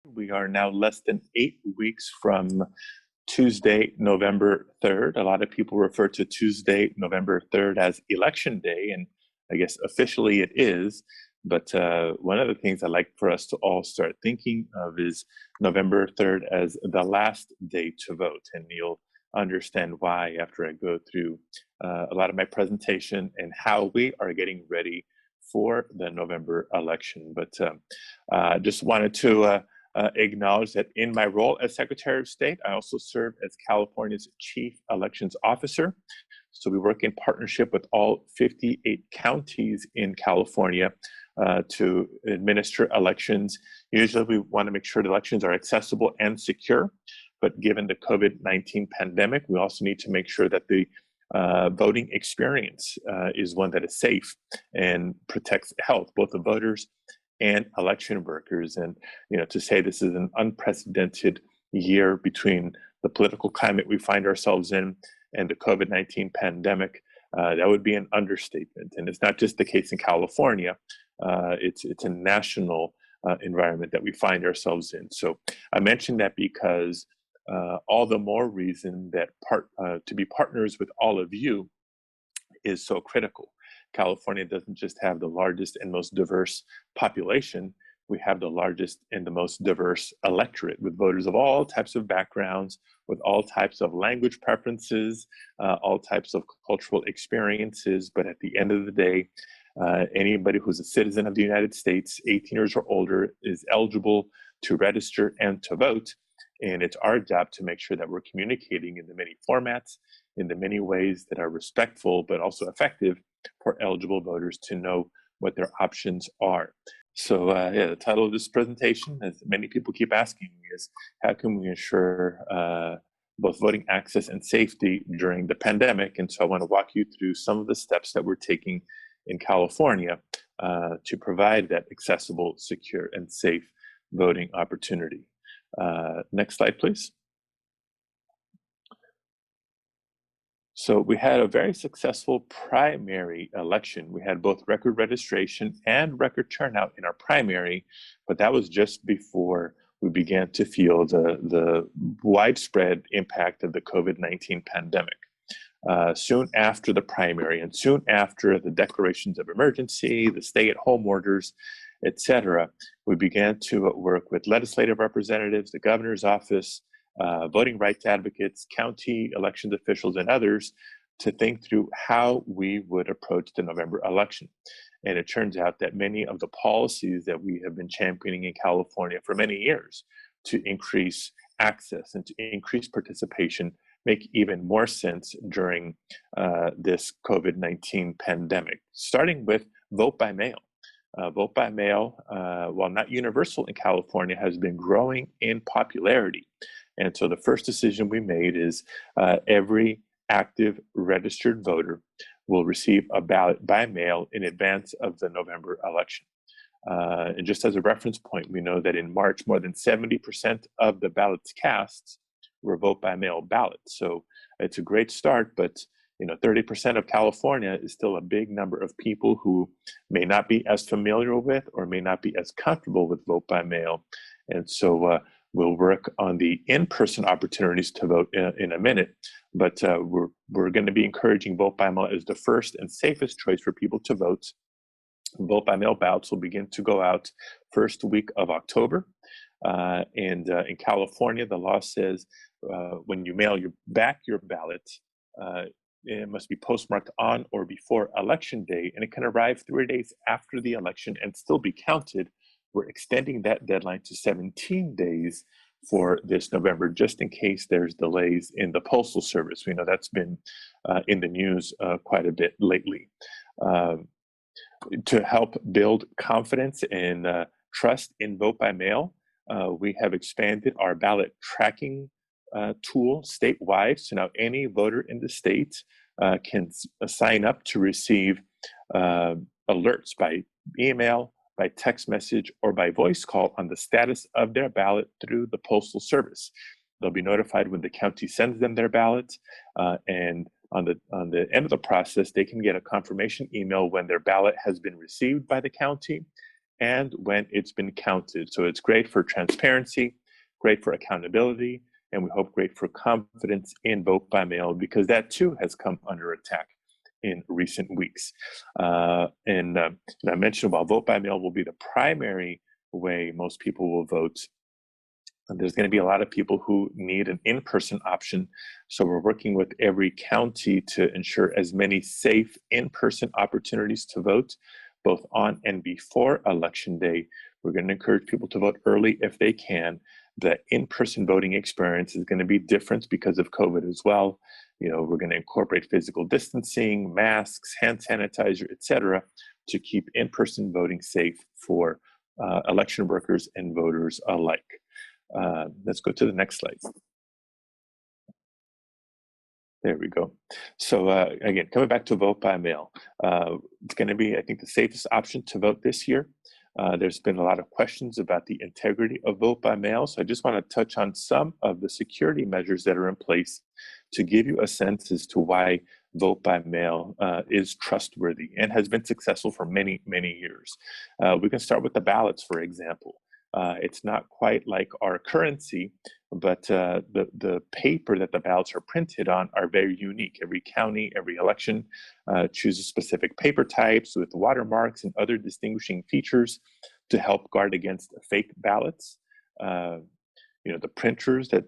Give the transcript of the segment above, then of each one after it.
We are now less than 8 weeks from Tuesday, November 3rd. A lot of people refer to Tuesday, November 3rd as Election Day, and I guess officially it is. But one of the things I'd like for us to all start thinking of is November 3rd as the last day to vote. And you'll understand why after I go through a lot of my presentation and how we are getting ready for the November election. But just wanted to acknowledge that in my role as Secretary of State, I also serve as California's Chief Elections Officer. So we work in partnership with all 58 counties in California to administer elections. Usually we want to make sure the elections are accessible and secure, but given the COVID-19 pandemic, we also need to make sure that the voting experience is one that is safe and protects health, both of voters and election workers. And, to say this is an unprecedented year between the political climate we find ourselves in and the COVID-19 pandemic, that would be an understatement. And it's not just the case in California, it's a national environment that we find ourselves in. So I mentioned that because all the more reason that to be partners with all of you is so critical. California doesn't just have the largest and most diverse population, we have the largest and the most diverse electorate with voters of all types of backgrounds, with all types of language preferences, all types of cultural experiences. But at the end of the day, anybody who's a citizen of the United States, 18 years or older, is eligible to register and to vote. And it's our job to make sure that we're communicating in the many formats, in the many ways that are respectful, but also effective for eligible voters to know what their options are. So the title of this presentation, as many people keep asking me, is how can we ensure both voting access and safety during the pandemic? And so I want to walk you through some of the steps that we're taking in California to provide that accessible, secure, and safe voting opportunity. Next slide, please. So we had a very successful primary election. We had both record registration and record turnout in our primary, but that was just before we began to feel the widespread impact of the COVID-19 pandemic. Soon after the primary and soon after the declarations of emergency, the stay-at-home orders, etc., we began to work with legislative representatives, the governor's office, voting rights advocates, county elections officials, and others to think through how we would approach the November election. And it turns out that many of the policies that we have been championing in California for many years to increase access and to increase participation make even more sense during this COVID-19 pandemic, starting with vote by mail. Vote by mail, while not universal in California, has been growing in popularity. And so the first decision we made is every active registered voter will receive a ballot by mail in advance of the November election. And just as a reference point, we know that in March, more than 70% of the ballots cast were vote by mail ballots. So it's a great start, but 30% of California is still a big number of people who may not be as familiar with or may not be as comfortable with vote by mail. And so we'll work on the in-person opportunities to vote in a minute, but we're going to be encouraging vote by mail as the first and safest choice for people to vote. Vote by mail ballots will begin to go out first week of October. And in California, the law says when you mail back your ballot, it must be postmarked on or before election day, and it can arrive 3 days after the election and still be counted. We're extending that deadline to 17 days for this November, just in case there's delays in the Postal Service. We know that's been in the news quite a bit lately. To help build confidence and trust in vote by mail, we have expanded our ballot tracking tool statewide. So now any voter in the state can sign up to receive alerts by email, by text message, or by voice call on the status of their ballot through the Postal Service. They'll be notified when the county sends them their ballot, and on the end of the process, they can get a confirmation email when their ballot has been received by the county and when it's been counted. So it's great for transparency, great for accountability, and we hope great for confidence in vote by mail, because that too has come under attack in recent weeks. And I mentioned, while vote by mail will be the primary way most people will vote, there's going to be a lot of people who need an in-person option. So we're working with every county to ensure as many safe in-person opportunities to vote, both on and before Election Day. We're going to encourage people to vote early if they can. The in-person voting experience is going to be different because of COVID as well. We're going to incorporate physical distancing, masks, hand sanitizer, etc., to keep in-person voting safe for election workers and voters alike. Let's go to the next slide. There we go. So again, coming back to vote by mail, it's going to be, I think, the safest option to vote this year. There's been a lot of questions about the integrity of vote by mail. So I just want to touch on some of the security measures that are in place to give you a sense as to why vote by mail is trustworthy and has been successful for many, many years. We can start with the ballots, for example. It's not quite like our currency, but the paper that the ballots are printed on are very unique. Every county, every election chooses specific paper types with watermarks and other distinguishing features to help guard against fake ballots. The printers that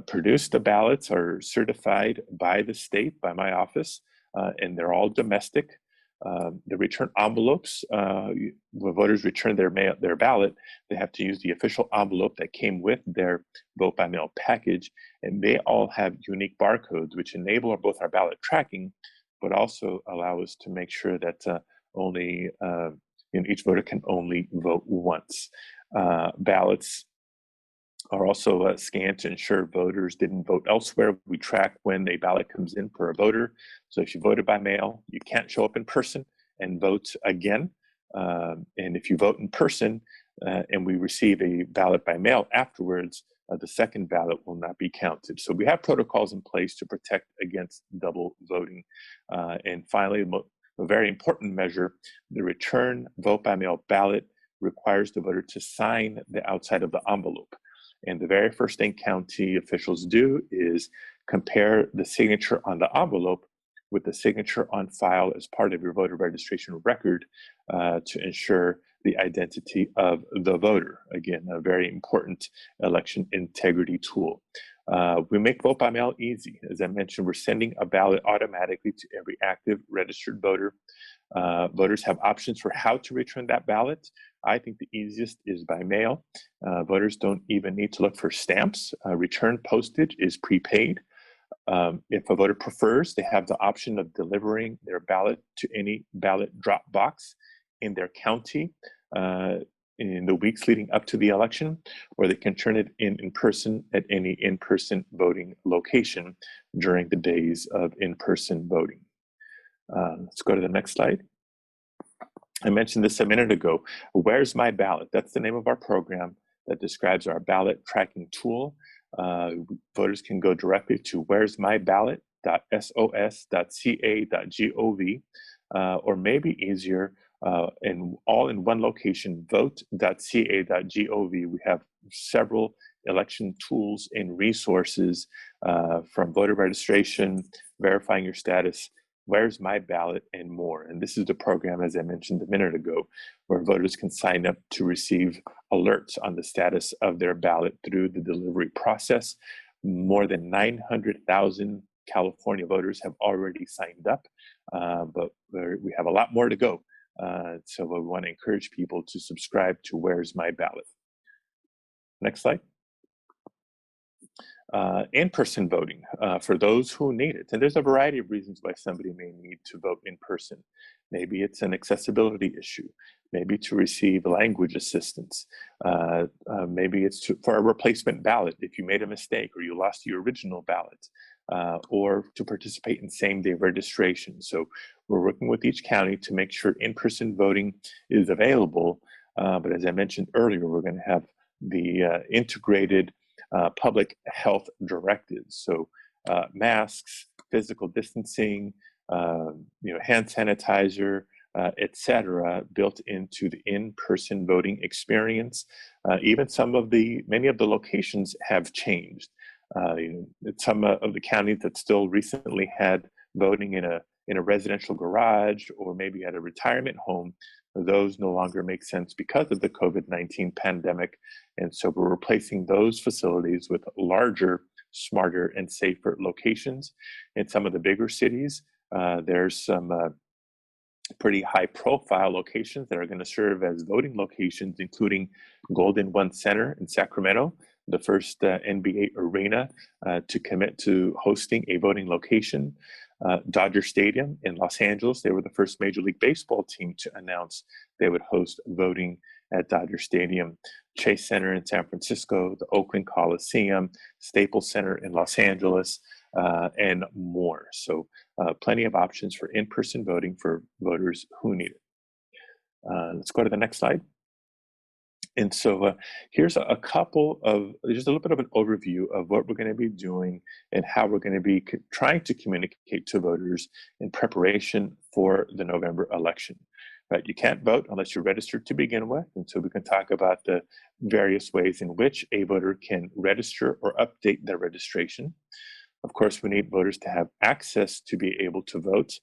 produce the ballots are certified by the state, by my office, and they're all domestic. The return envelopes, when voters return their ballot, they have to use the official envelope that came with their vote by mail package, and they all have unique barcodes, which enable both our ballot tracking, but also allow us to make sure that each voter can only vote once. Ballots are also scanned to ensure voters didn't vote elsewhere. We track when a ballot comes in for a voter. So if you voted by mail, you can't show up in person and vote again. And if you vote in person and we receive a ballot by mail afterwards, the second ballot will not be counted. So we have protocols in place to protect against double voting. And finally, a very important measure, the return vote by mail ballot requires the voter to sign the outside of the envelope. And the very first thing county officials do is compare the signature on the envelope with the signature on file as part of your voter registration record to ensure the identity of the voter. Again, a very important election integrity tool. We make vote by mail easy. As I mentioned, we're sending a ballot automatically to every active registered voter. Voters have options for how to return that ballot. I think the easiest is by mail. Voters don't even need to look for stamps. Return postage is prepaid. If a voter prefers, they have the option of delivering their ballot to any ballot drop box in their county in the weeks leading up to the election, or they can turn it in person at any in-person voting location during the days of in-person voting. Let's go to the next slide. I mentioned this a minute ago. Where's My Ballot? That's the name of our program that describes our ballot tracking tool. Voters can go directly to where'smyballot.sos.ca.gov, or maybe easier, all in one location, vote.ca.gov. We have several election tools and resources from voter registration, verifying your status, Where's My Ballot, and more. And this is the program, as I mentioned a minute ago, where voters can sign up to receive alerts on the status of their ballot through the delivery process. More than 900,000 California voters have already signed up, but we have a lot more to go. So we want to encourage people to subscribe to Where's My Ballot. Next slide. In-person voting for those who need it. And there's a variety of reasons why somebody may need to vote in person. Maybe it's an accessibility issue. Maybe to receive language assistance. Maybe it's for a replacement ballot if you made a mistake or you lost your original ballot, or to participate in same-day registration. So we're working with each county to make sure in-person voting is available. But as I mentioned earlier, we're going to have the integrated public health directives. So masks, physical distancing, hand sanitizer, etc., built into the in-person voting experience. Even many of the locations have changed. Some of the counties that still recently had voting in a residential garage or maybe at a retirement home, those no longer make sense because of the COVID-19 pandemic. And so we're replacing those facilities with larger, smarter, and safer locations. In some of the bigger cities, there's some pretty high profile locations that are going to serve as voting locations, including Golden One Center in Sacramento, the first NBA arena to commit to hosting a voting location. Dodger Stadium in Los Angeles, they were the first Major League Baseball team to announce they would host voting at Dodger Stadium. Chase Center in San Francisco, the Oakland Coliseum, Staples Center in Los Angeles, and more. So plenty of options for in-person voting for voters who need it. Let's go to the next slide. And so here's just a little bit of an overview of what we're going to be doing and how we're going to be trying to communicate to voters in preparation for the November election. Right? You can't vote unless you're registered to begin with. And so we can talk about the various ways in which a voter can register or update their registration. Of course, we need voters to have access to be able to vote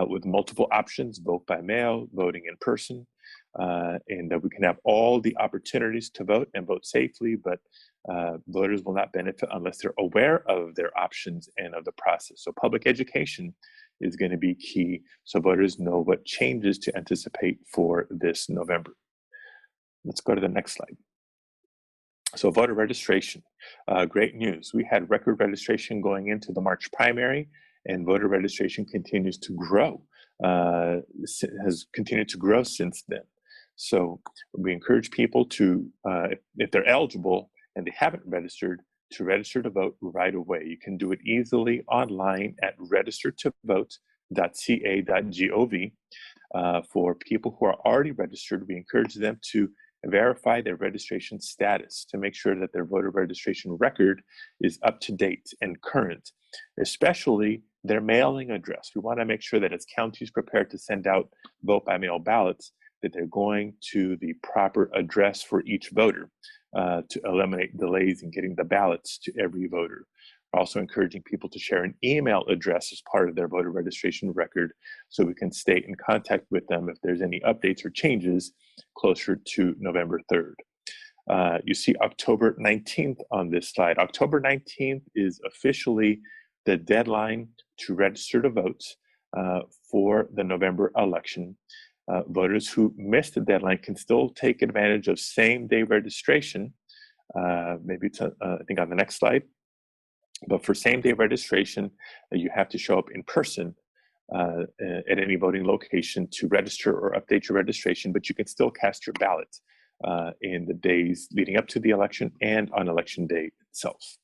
with multiple options: vote by mail, voting in person, and that we can have all the opportunities to vote and vote safely, but voters will not benefit unless they're aware of their options and of the process. So public education is going to be key so voters know what changes to anticipate for this November. Let's go to the next slide. So voter registration, great news. We had record registration going into the March primary, and voter registration continues to grow, has continued to grow since then. So we encourage people to, if they're eligible and they haven't registered, to register to vote right away. You can do it easily online at registertovote.ca.gov. For people who are already registered, we encourage them to verify their registration status to make sure that their voter registration record is up to date and current, especially their mailing address. We want to make sure that as counties prepare to send out vote by mail ballots, that they're going to the proper address for each voter to eliminate delays in getting the ballots to every voter. We're also encouraging people to share an email address as part of their voter registration record so we can stay in contact with them if there's any updates or changes closer to November 3rd. You see October 19th on this slide. October 19th is officially the deadline to register to vote for the November election. Voters who missed the deadline can still take advantage of same-day registration. Maybe it's, I think on the next slide. But for same-day registration, you have to show up in person at any voting location to register or update your registration, but you can still cast your ballot in the days leading up to the election and on election day itself.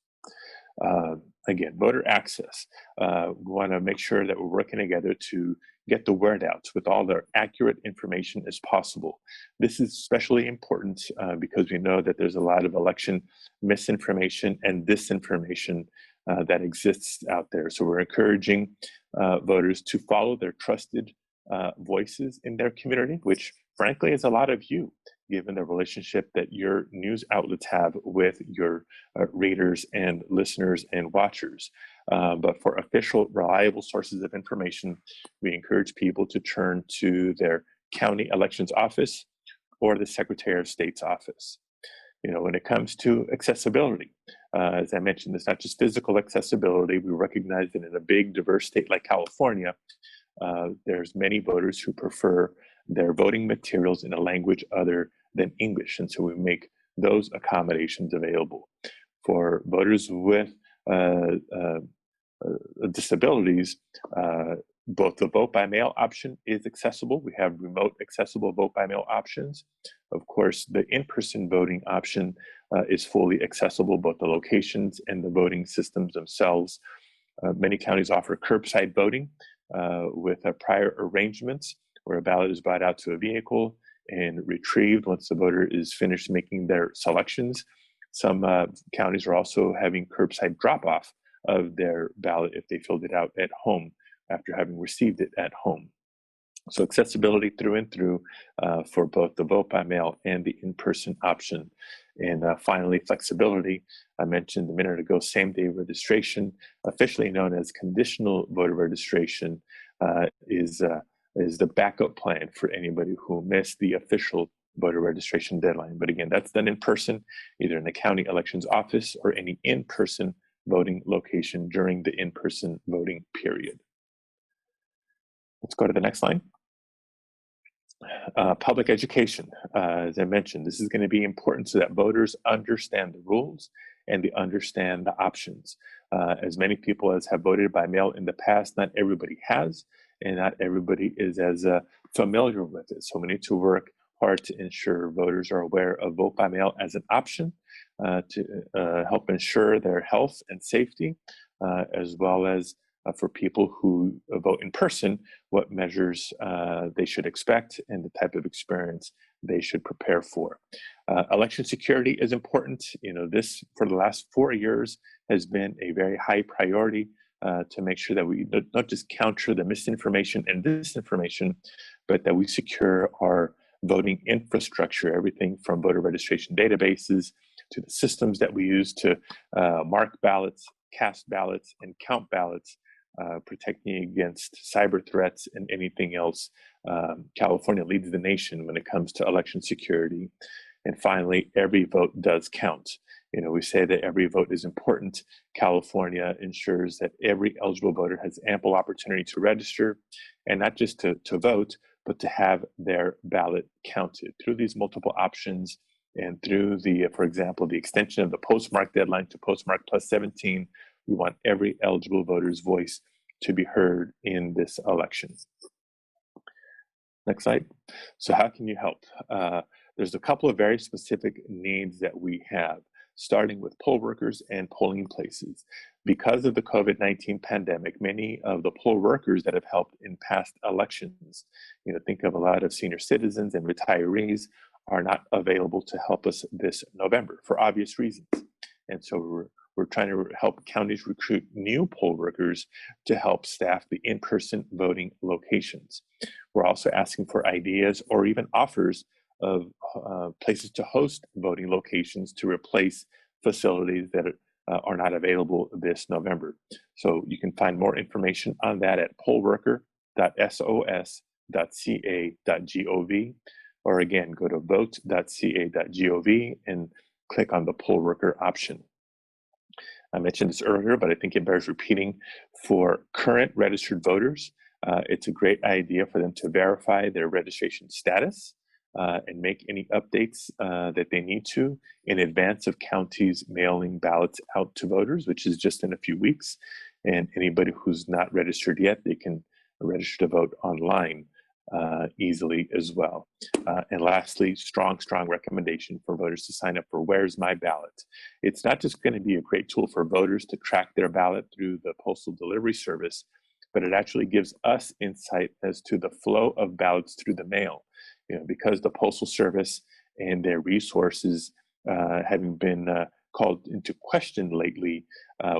Again, voter access. We want to make sure that we're working together to get the word out with all the accurate information as possible. This is especially important because we know that there's a lot of election misinformation and disinformation that exists out there. So we're encouraging voters to follow their trusted voices in their community, which frankly is a lot of you, given the relationship that your news outlets have with your readers and listeners and watchers. But for official, reliable sources of information, we encourage people to turn to their county elections office or the Secretary of State's office. You know, when it comes to accessibility, as I mentioned, it's not just physical accessibility. We recognize that in a big, diverse state like California, there's many voters who prefer their voting materials in a language other than English. And so we make those accommodations available. For voters with disabilities, both the vote by mail option is accessible. We have remote accessible vote by mail options. Of course, the in-person voting option is fully accessible, both the locations and the voting systems themselves. Many counties offer curbside voting with prior arrangements where a ballot is brought out to a vehicle and retrieved once the voter is finished making their selections. Some counties are also having curbside drop-off of their ballot if they filled it out at home after having received it at home. So accessibility through and through for both the vote by mail and the in-person option. And finally, flexibility. I mentioned a minute ago, same-day registration, officially known as conditional voter registration, is the backup plan for anybody who missed the official voter registration deadline. But again, that's done in person, either in the county elections office or any in-person voting location during the in-person voting period. Let's go to the next line. Public education, as I mentioned, this is going to be important so that voters understand the rules and they understand the options. As many people as have voted by mail in the past, not everybody has, and not everybody is as familiar with it. So we need to work hard to ensure voters are aware of vote by mail as an option to help ensure their health and safety, as well as for people who vote in person, what measures they should expect and the type of experience they should prepare for. Election security is important. You know, this for the last 4 years has been a very high priority to make sure that we not just counter the misinformation and disinformation, but that we secure our voting infrastructure, everything from voter registration databases to the systems that we use to mark ballots, cast ballots, and count ballots, protecting against cyber threats and anything else. California leads the nation when it comes to election security. And finally, every vote does count. You know, we say that every vote is important. California ensures that every eligible voter has ample opportunity to register, and not just to vote, but to have their ballot counted through these multiple options and through the, for example, the extension of the postmark deadline to postmark plus 17. We want every eligible voter's voice to be heard in this election. Next slide. So how can you help? There's a couple of very specific needs that we have, starting with poll workers and polling places. Because of the COVID-19 pandemic, many of the poll workers that have helped in past elections, you know, think of a lot of senior citizens and retirees, are not available to help us this November for obvious reasons. And so we're trying to help counties recruit new poll workers to help staff the in-person voting locations. We're also asking for ideas or even offers of places to host voting locations to replace facilities that are not available this November. So you can find more information on that at pollworker.sos.ca.gov, or again, go to vote.ca.gov and click on the poll worker option. I mentioned this earlier, but I think it bears repeating. For current registered voters, it's a great idea for them to verify their registration status and make any updates that they need to in advance of counties mailing ballots out to voters, which is just in a few weeks. And anybody who's not registered yet, they can register to vote online easily as well. And lastly, strong recommendation for voters to sign up for Where's My Ballot. It's not just going to be a great tool for voters to track their ballot through the postal delivery service, but it actually gives us insight as to the flow of ballots through the mail. You know, because the Postal Service and their resources having been called into question lately,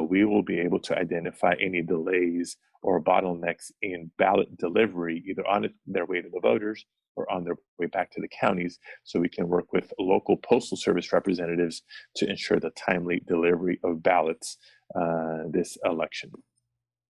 we will be able to identify any delays or bottlenecks in ballot delivery, either on their way to the voters or on their way back to the counties, so we can work with local Postal Service representatives to ensure the timely delivery of ballots this election.